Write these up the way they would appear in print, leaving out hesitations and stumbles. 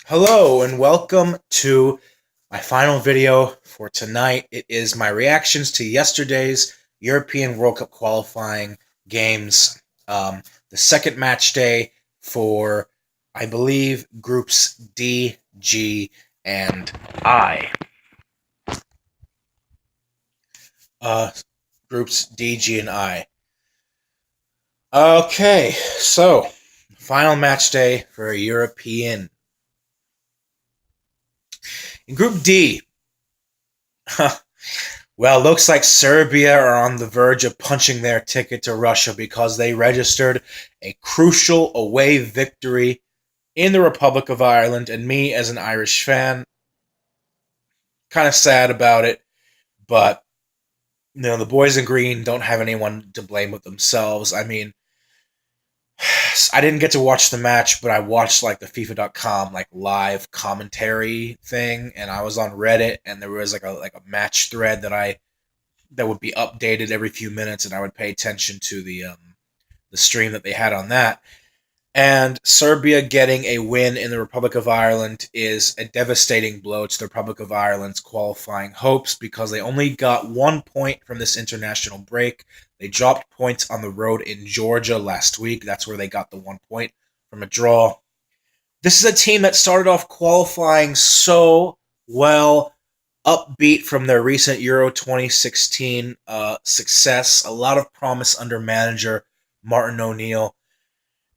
Hello and welcome to my final video for tonight. It is my reactions to yesterday's European World Cup qualifying games. The second match day for, I believe, groups D, G, and I. Uh, Groups D, G, and I. Okay, so final match day for a European. In Group D, well, looks like Serbia are on the verge of punching their ticket to Russia because they registered a crucial away victory in the Republic of Ireland. And me, as an Irish fan, kind of sad about it. But, the boys in green don't have anyone to blame but themselves. I mean, I didn't get to watch the match, but I watched like the FIFA.com like live commentary thing, and I was on Reddit, and there was like a match thread that would be updated every few minutes, and I would pay attention to the stream that they had on that. And Serbia getting a win in the Republic of Ireland is a devastating blow to the Republic of Ireland's qualifying hopes because they only got 1 point from this international break. They dropped points on the road in Georgia last week. That's where they got the 1 point from a draw. This is a team that started off qualifying so well, upbeat from their recent Euro 2016 success. A lot of promise under manager Martin O'Neill.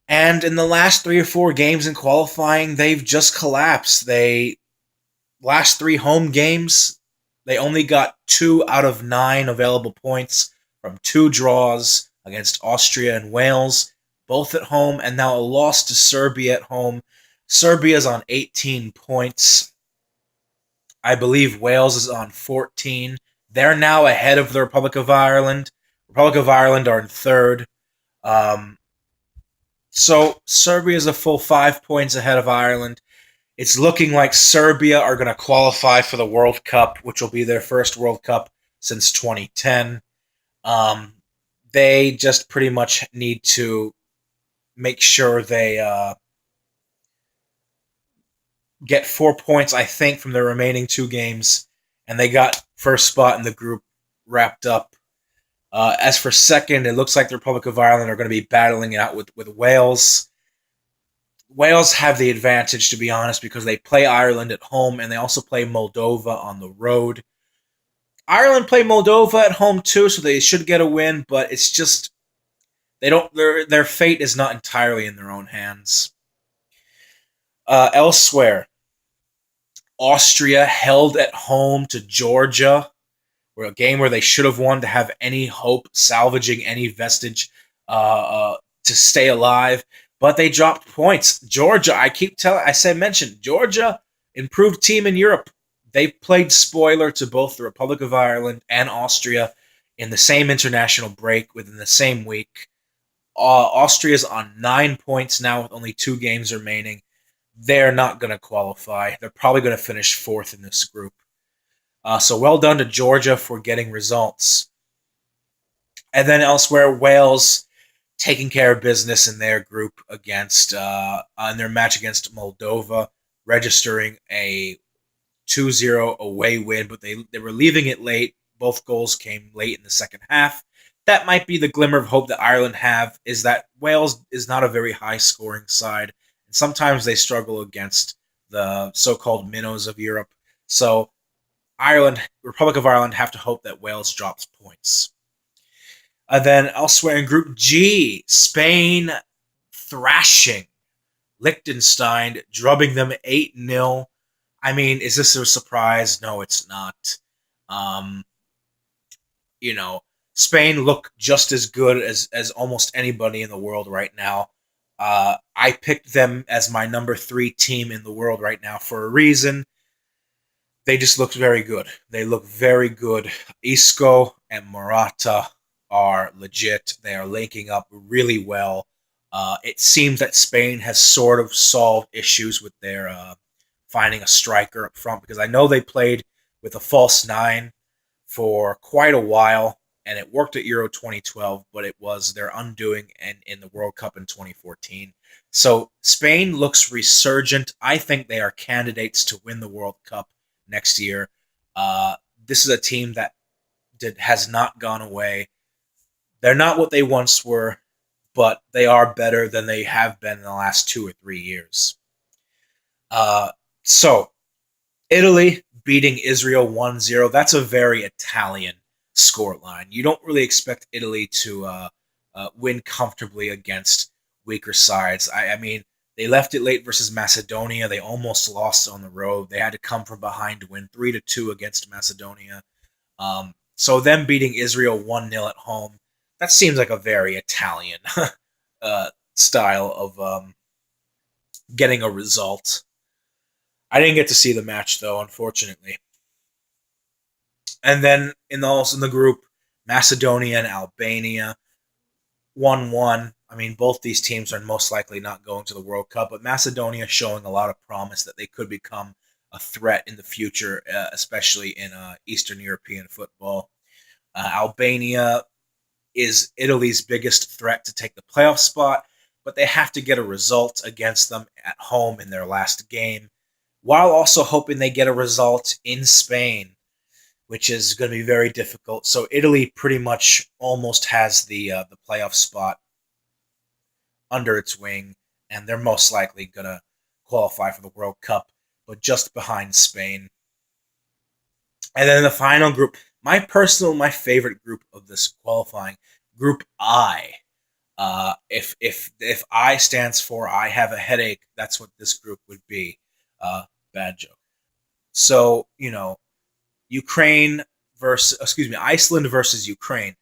And in the last 3 or 4 games in qualifying, they've just collapsed. Last 3 home games, they only got 2 out of 9 available points from 2 draws against Austria and Wales, both at home, and now a loss to Serbia at home. Serbia's on 18 points. I believe Wales is on 14. They're now ahead of the Republic of Ireland. Republic of Ireland are in third. So Serbia is a full 5 points ahead of Ireland. It's looking like Serbia are going to qualify for the World Cup, which will be their first World Cup since 2010. They just pretty much need to make sure they get 4 points, I think, from their remaining 2 games, and they got first spot in the group wrapped up. As for second, it looks like the Republic of Ireland are going to be battling it out with Wales. Wales have the advantage, to be honest, because they play Ireland at home and they also play Moldova on the road. Ireland play Moldova at home too, so they should get a win, but it's just they don't. Their fate is not entirely in their own hands. Elsewhere, Austria held at home to Georgia, where a game where they should have won to have any hope salvaging any vestige to stay alive, but they dropped points. Georgia, mentioned Georgia, improved team in Europe. They played spoiler to both the Republic of Ireland and Austria in the same international break within the same week. Austria's on 9 points now with only 2 games remaining. They're not going to qualify. They're probably going to finish fourth in this group. So well done to Georgia for getting results. And then elsewhere, Wales taking care of business in their group against in their match against Moldova, registering a 2-0 away win, but they were leaving it late. Both goals came late in the second half. That might be the glimmer of hope that Ireland have, is that Wales is not a very high-scoring side, and sometimes they struggle against the so-called minnows of Europe. So Republic of Ireland have to hope that Wales drops points. And then elsewhere in Group G, Spain thrashing Liechtenstein, drubbing them 8-0. I mean, is this a surprise? No, it's not. Um, Spain look just as good as almost anybody in the world right now. I picked them as my number 3 team in the world right now for a reason. They just look very good. They look very good. Isco and Morata are legit. They are linking up really well. It seems that Spain has sort of solved issues with their finding a striker up front, because I know they played with a false 9 for quite a while. and it worked at Euro 2012, but it was their undoing and in the World Cup in 2014. So Spain looks resurgent. I think they are candidates to win the World Cup next year. This is a team that has not gone away. They're not what they once were, but they are better than they have been in the last 2 or 3 years. So Italy beating Israel 1-0. That's a very Italian scoreline. You don't really expect Italy to win comfortably against weaker sides. I mean, they left it late versus Macedonia. They almost lost on the road. They had to come from behind to win 3-2 against Macedonia. So them beating Israel 1-0 at home, that seems like a very Italian style of getting a result. I didn't get to see the match, though, unfortunately. And then also in the group, Macedonia and Albania, 1-1. I mean, both these teams are most likely not going to the World Cup, but Macedonia showing a lot of promise that they could become a threat in the future, especially in Eastern European football. Albania is Italy's biggest threat to take the playoff spot, but they have to get a result against them at home in their last game, while also hoping they get a result in Spain, which is going to be very difficult. So Italy pretty much almost has the playoff spot under its wing, and they're most likely going to qualify for the World Cup, but just behind Spain. And then the final group, my favorite group of this qualifying, Group I. If I stands for I have a headache, that's what this group would be. Bad joke. So, Iceland versus Ukraine.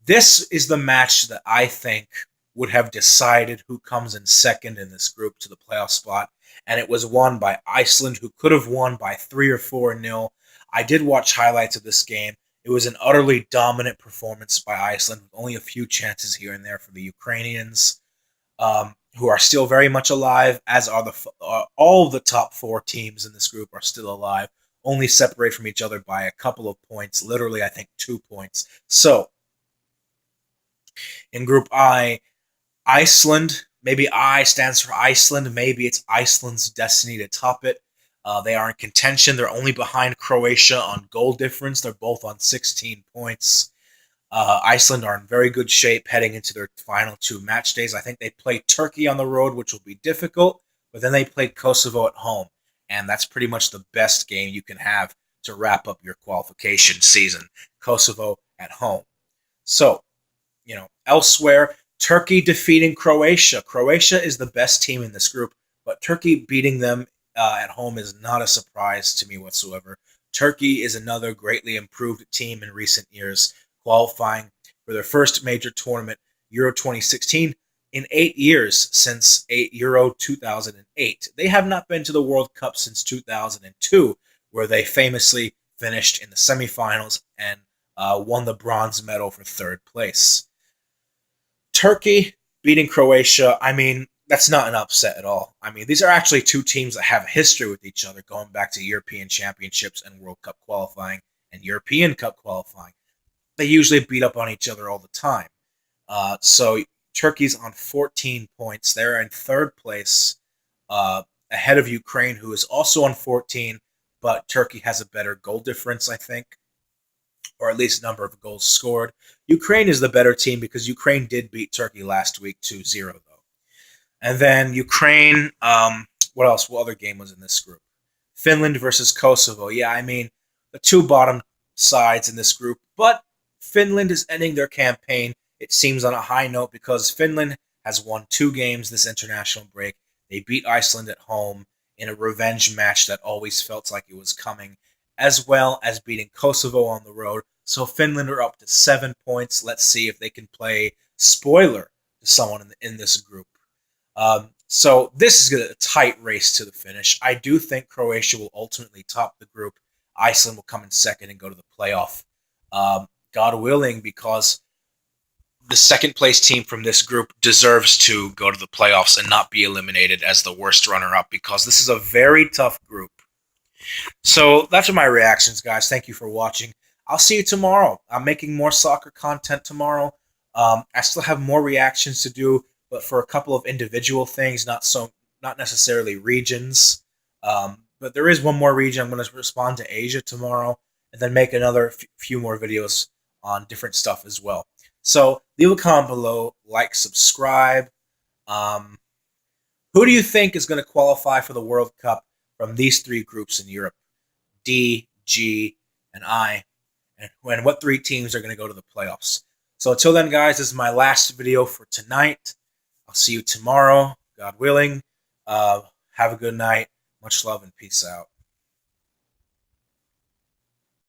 This is the match that I think would have decided who comes in second in this group to the playoff spot, and it was won by Iceland, who could have won by 3 or 4-0. I did watch highlights of this game. It was an utterly dominant performance by Iceland, with only a few chances here and there for the Ukrainians, who are still very much alive, as are all of the top 4 teams in this group are still alive, only separate from each other by a couple of points, literally I think 2 points. So, in Group I, Iceland, maybe I stands for Iceland, maybe it's Iceland's destiny to top it. They are in contention. They're only behind Croatia on goal difference. They're both on 16 points. Iceland are in very good shape heading into their final 2 match days. I think they play Turkey on the road, which will be difficult, but then they play Kosovo at home, and that's pretty much the best game you can have to wrap up your qualification season. Kosovo at home. So, elsewhere, Turkey defeating Croatia. Croatia is the best team in this group, but Turkey beating them at home is not a surprise to me whatsoever. Turkey is another greatly improved team in recent years, qualifying for their first major tournament, Euro 2016, in 8 years since Euro 2008. They have not been to the World Cup since 2002, where they famously finished in the semifinals and won the bronze medal for 3rd place. Turkey beating Croatia, I mean, that's not an upset at all. I mean, these are actually 2 teams that have a history with each other, going back to European Championships and World Cup qualifying and European Cup qualifying. They usually beat up on each other all the time. So Turkey's on 14 points. They're in 3rd place, ahead of Ukraine, who is also on 14, but Turkey has a better goal difference, I think, or at least number of goals scored. Ukraine is the better team because Ukraine did beat Turkey last week 2-0, though. And then Ukraine, what else? What other game was in this group? Finland versus Kosovo. Yeah, I mean, the 2 bottom sides in this group, but Finland is ending their campaign, it seems, on a high note, because Finland has won 2 games this international break. They beat Iceland at home in a revenge match that always felt like it was coming, as well as beating Kosovo on the road. So Finland are up to 7 points. Let's see if they can play spoiler to someone in this group. So this is a tight race to the finish. I do think Croatia will ultimately top the group. Iceland will come in second and go to the playoff. God willing, because the second place team from this group deserves to go to the playoffs and not be eliminated as the worst runner-up, because this is a very tough group. So that's my reactions, guys. Thank you for watching. I'll see you tomorrow. I'm making more soccer content tomorrow. I still have more reactions to do, but for a couple of individual things, not necessarily regions. But there is one more region. I'm going to respond to Asia tomorrow, and then make another few more videos on different stuff as well. So leave a comment below, like, subscribe. Um, who do you think is going to qualify for the World Cup from these three groups in Europe? D, G, and I. And what three teams are going to go to the playoffs? So until then, guys, this is my last video for tonight. I'll see you tomorrow, God willing. Have a good night. Much love and peace out.